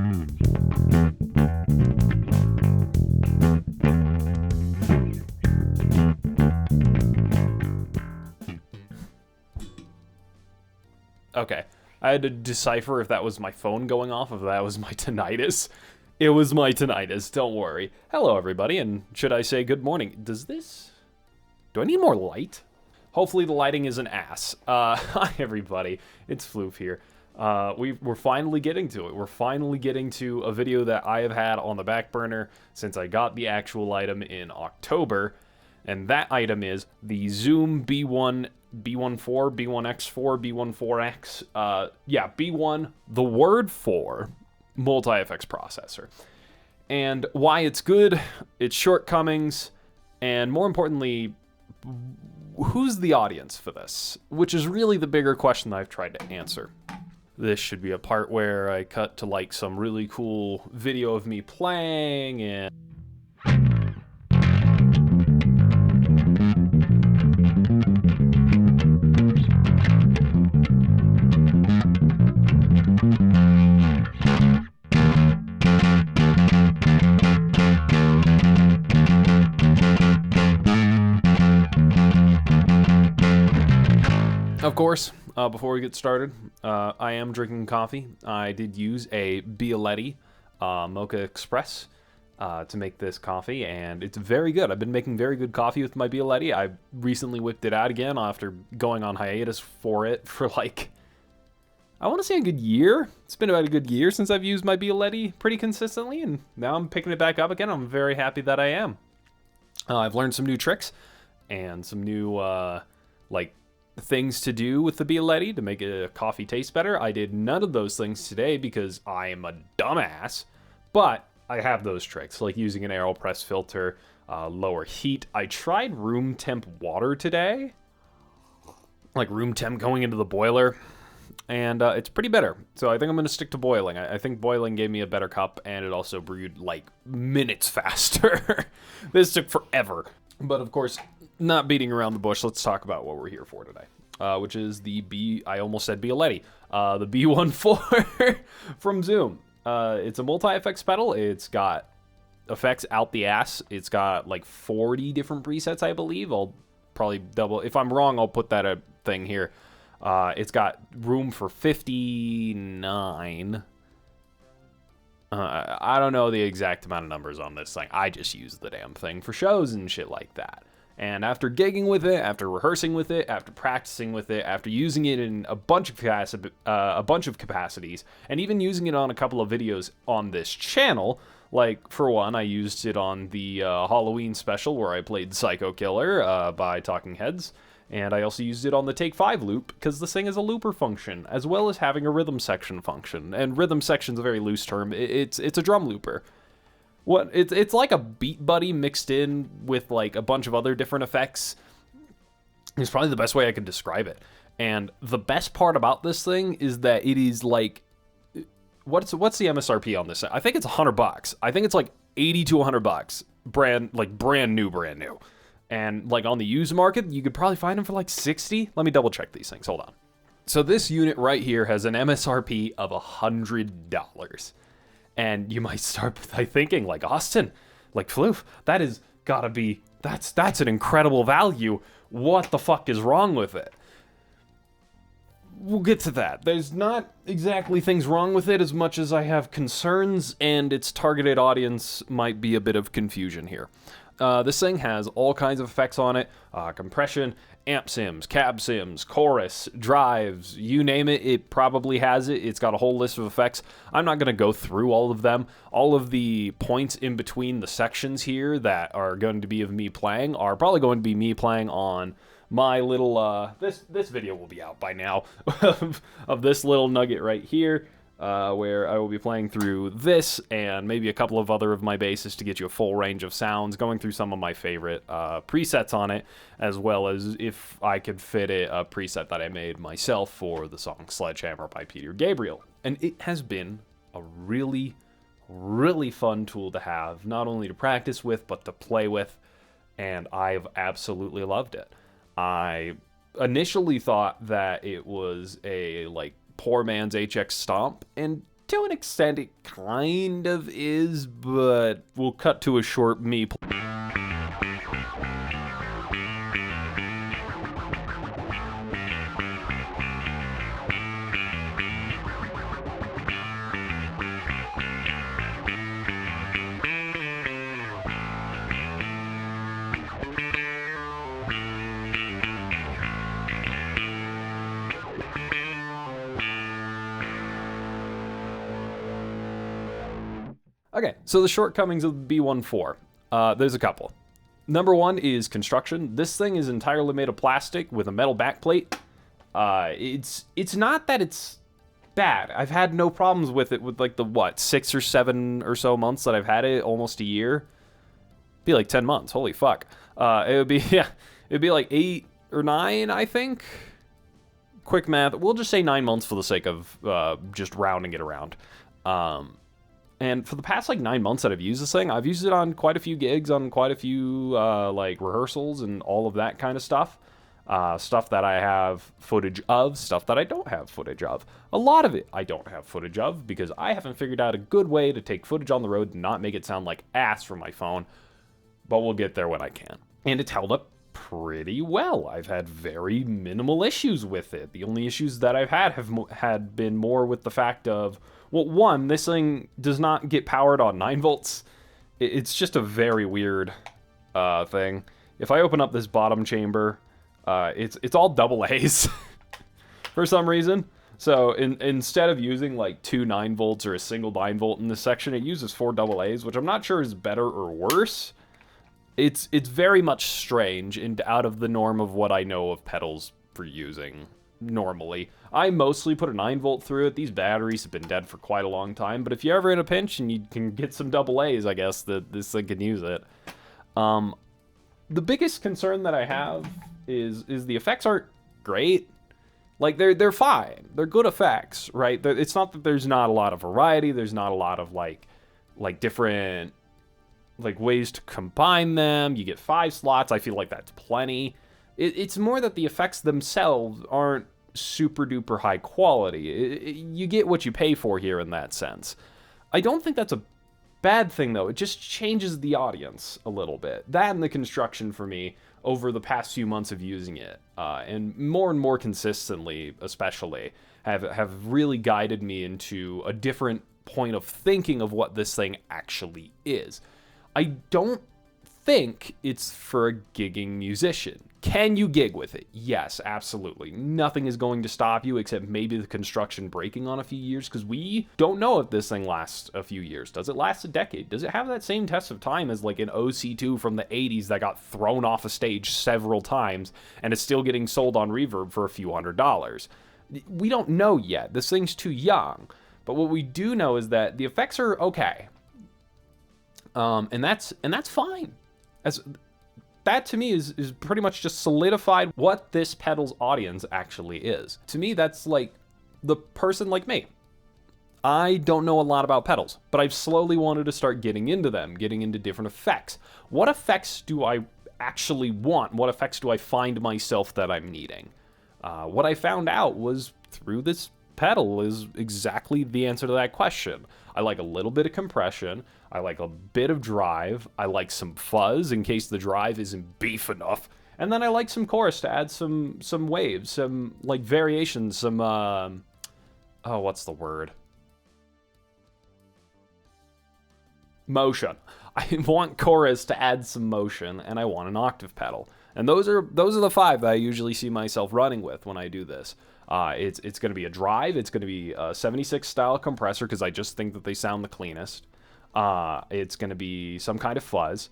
Okay, I had to decipher if that was my phone going off, if that was my tinnitus. It was my tinnitus, don't worry. Hello, everybody, and should I say good morning? Do I need more light? Hopefully the lighting is an ass. Hi, everybody. It's Floof here. We're finally getting to it. We're finally getting to a video that I have had on the back burner since I got the actual item in October. And that item is the Zoom B1, B14, B1X4, B14X, B1, the word for multi-FX processor. And why it's good, its shortcomings, and more importantly, who's the audience for this? Which is really the bigger question that I've tried to answer. This should be a part where I cut to like some really cool video of me playing and... Of course, before we get started, I am drinking coffee. I did use a Bialetti Mocha Express to make this coffee, and it's very good. I've been making very good coffee with my Bialetti. I recently whipped it out again after going on hiatus for it for like, I want to say a good year. It's been about a good year since I've used my Bialetti pretty consistently, and now I'm picking it back up again. I'm very happy that I am. I've learned some new tricks and some new, things to do with the Bialetti to make a coffee taste better. I did none of those things today because I am a dumbass, but I have those tricks, like using an AeroPress filter, lower heat. I tried room temp water today, like room temp going into the boiler, and it's pretty bitter. So I think I'm going to stick to boiling. I think boiling gave me a better cup, and it also brewed like minutes faster. This took forever. But of course, not beating around the bush, let's talk about what we're here for today, which is I almost said Bialetti, the B14 from Zoom. It's a multi-effects pedal. It's got effects out the ass. It's got like 40 different presets, I believe. I'll probably double. If I'm wrong, I'll put that thing here. It's got room for 59. I don't know the exact amount of numbers on this thing. I just use the damn thing for shows and shit like that. And after gigging with it, after rehearsing with it, after practicing with it, after using it in a bunch of capacities, and even using it on a couple of videos on this channel, like for one, I used it on the Halloween special where I played Psycho Killer by Talking Heads. And I also used it on the Take 5 loop, because this thing has a looper function, as well as having a rhythm section function. And rhythm section's a very loose term. It's a drum looper. It's like a beat buddy mixed in with like a bunch of other different effects. It's probably the best way I could describe it. And the best part about this thing is that it is like, what's the MSRP on this? I think it's $100. I think it's like $80 to $100. Brand new. And like on the used market, you could probably find them for like 60. Let me double check these things. Hold on. So this unit right here has an MSRP of $100. And you might start by thinking like, Austin, like Floof, that is gotta be, that's an incredible value. What the fuck is wrong with it? We'll get to that. There's not exactly things wrong with it as much as I have concerns, and its targeted audience might be a bit of confusion here. This thing has all kinds of effects on it, compression, amp sims, cab sims, chorus, drives, you name it, it probably has it. It's got a whole list of effects. I'm not going to go through all of them. All of the points in between the sections here that are going to be of me playing are probably going to be me playing on my little, this video will be out by now, of this little nugget right here. Where I will be playing through this and maybe a couple of other of my basses to get you a full range of sounds, going through some of my favorite presets on it, as well as if I could fit it, a preset that I made myself for the song Sledgehammer by Peter Gabriel. And it has been a really, really fun tool to have, not only to practice with, but to play with, and I've absolutely loved it. I initially thought that it was a, like, poor man's HX Stomp, and to an extent, it kind of is, but we'll cut to a short me. Okay, so the shortcomings of the B14. There's a couple. Number one is construction. This thing is entirely made of plastic with a metal backplate. It's not that it's bad. I've had no problems with it with like the 6 or 7 or so months that I've had it, almost a year. Be like 10 months. Holy fuck. It'd be like 8 or 9, I think. Quick math. We'll just say 9 months for the sake of just rounding it around. And for the past 9 months that I've used this thing, I've used it on quite a few gigs, on quite a few rehearsals and all of that kind of stuff. Stuff that I have footage of, stuff that I don't have footage of. A lot of it I don't have footage of because I haven't figured out a good way to take footage on the road and not make it sound like ass from my phone. But we'll get there when I can. And it's held up pretty well. I've had very minimal issues with it. The only issues that I've had have had been more with the fact of, well, one, this thing does not get powered on 9 volts. It's just a very weird thing. If I open up this bottom chamber, it's all double A's for some reason. So instead of using 2 9 volts or a single 9 volt in this section, it uses 4 double A's, which I'm not sure is better or worse. It's very much strange and out of the norm of what I know of pedals for using normally. I mostly put a 9 volt through it. These batteries have been dead for quite a long time, but if you're ever in a pinch and you can get some double A's, I guess that this thing can use it. The biggest concern that I have is the effects aren't great. They're fine. They're good effects, right? It's not that there's not a lot of variety. There's not a lot of different ways to combine them. You get 5 slots. I feel like that's plenty. It's more that the effects themselves aren't super duper high quality. You get what you pay for here in that sense. I don't think that's a bad thing though. It just changes the audience a little bit. That and the construction for me over the past few months of using it, and more consistently especially, have really guided me into a different point of thinking of what this thing actually is. I don't think it's for a gigging musician. Can you gig with it? Yes, absolutely. Nothing is going to stop you except maybe the construction breaking on a few years, because we don't know if this thing lasts a few years. Does it last a decade? Does it have that same test of time as an OC2 from the 80s that got thrown off a stage several times and is still getting sold on Reverb for a few $100s? We don't know yet. This thing's too young. But what we do know is that the effects are okay. And that's fine. That to me is pretty much just solidified what this pedal's audience actually is. To me, that's the person like me. I don't know a lot about pedals, but I've slowly wanted to start getting into them, getting into different effects. What effects do I actually want? What effects do I find myself that I'm needing? What I found out was through this pedal is exactly the answer to that question. I like a little bit of compression. I like a bit of drive. I like some fuzz in case the drive isn't beef enough. And then I like some chorus to add some waves, some variations, some what's the word? Motion. I want chorus to add some motion, and I want an octave pedal. And those are the 5 that I usually see myself running with when I do this. It's going to be a drive. It's going to be a 76 style compressor because I just think that they sound the cleanest. It's going to be some kind of fuzz.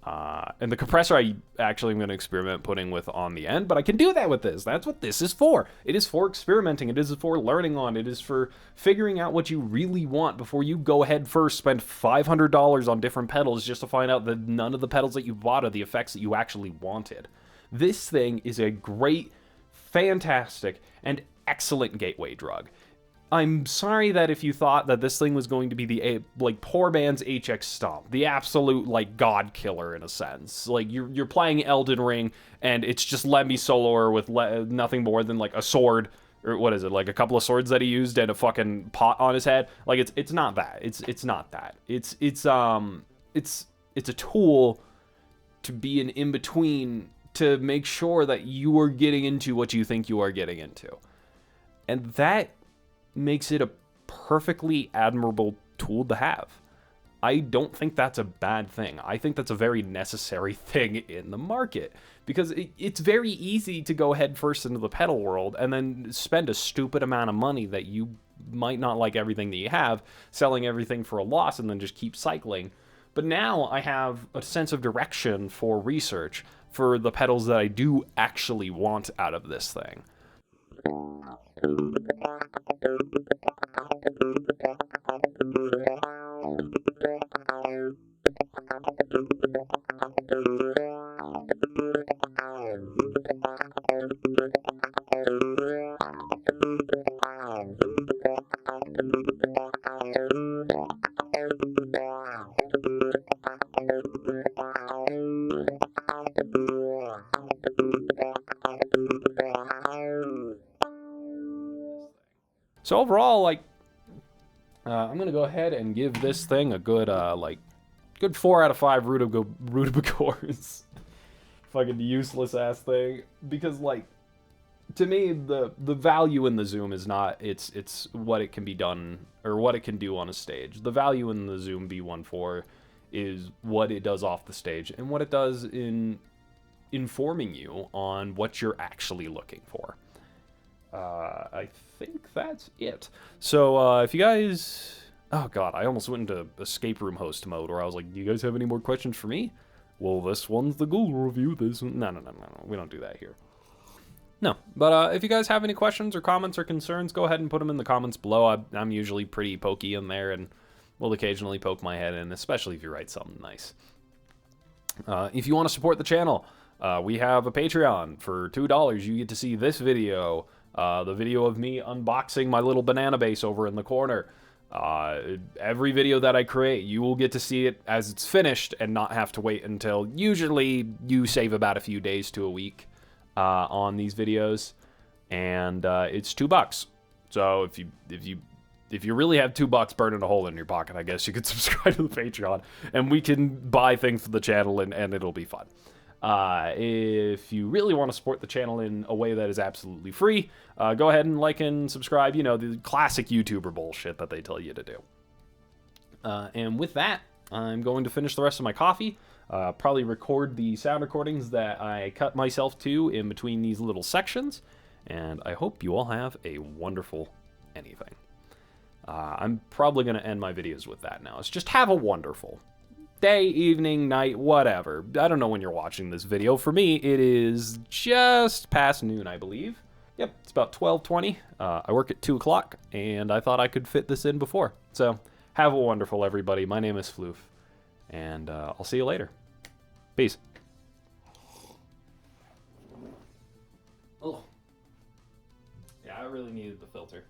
And the compressor I actually am going to experiment putting with on the end, but I can do that with this. That's what this is for. It is for experimenting. It is for learning on. It is for figuring out what you really want before you go ahead first, spend $500 on different pedals just to find out that none of the pedals that you bought are the effects that you actually wanted. This thing is a great, fantastic, and excellent gateway drug. I'm sorry that if you thought that this thing was going to be the poor man's HX Stomp, the absolute god killer in a sense. You're playing Elden Ring and it's just Let Me Soloer with nothing more than a sword or what is it, like a couple of swords that he used and a fucking pot on his head. Like it's not that. It's not that. It's a tool to be an in-between to make sure that you are getting into what you think you are getting into. And that makes it a perfectly admirable tool to have. I don't think that's a bad thing. I think that's a very necessary thing in the market, because it's very easy to go head first into the pedal world and then spend a stupid amount of money that you might not like everything that you have, selling everything for a loss, and then just keep cycling. But now I have a sense of direction for research for the pedals that I do actually want out of this thing. So overall, like, I'm gonna go ahead and give this thing a good, good 4 out of 5 rudibicors. Fucking useless ass thing, because like, to me, the value in the Zoom is not it's what it can be done or what it can do on a stage. The value in the Zoom B14 is what it does off the stage and what it does in informing you on what you're actually looking for. I think that's it. So, if you guys... Oh, God, I almost went into escape room host mode where I was like, do you guys have any more questions for me? Well, this one's the Google review. This one... No. We don't do that here. No, but if you guys have any questions or comments or concerns, go ahead and put them in the comments below. I'm usually pretty pokey in there and will occasionally poke my head in, especially if you write something nice. If you want to support the channel, we have a Patreon. For $2, you get to see this video, the video of me unboxing my little banana bass over in the corner. Every video that I create, you will get to see it as it's finished and not have to wait until, usually you save about a few days to a week on these videos, and it's $2. So if you really have $2 burning a hole in your pocket, I guess you could subscribe to the Patreon, and we can buy things for the channel, and it'll be fun. If you really want to support the channel in a way that is absolutely free, go ahead and like and subscribe, you know, the classic YouTuber bullshit that they tell you to do. And with that, I'm going to finish the rest of my coffee, probably record the sound recordings that I cut myself to in between these little sections, and I hope you all have a wonderful anything. I'm probably going to end my videos with that now. It's just have a wonderful day, evening, night, whatever. I don't know when you're watching this video. For me, it is just past noon, I believe. Yep, it's about 12:20. I work at 2 o'clock, and I thought I could fit this in before. So, have a wonderful, everybody. My name is Floof, and I'll see you later. Peace. Oh. Yeah, I really needed the filter.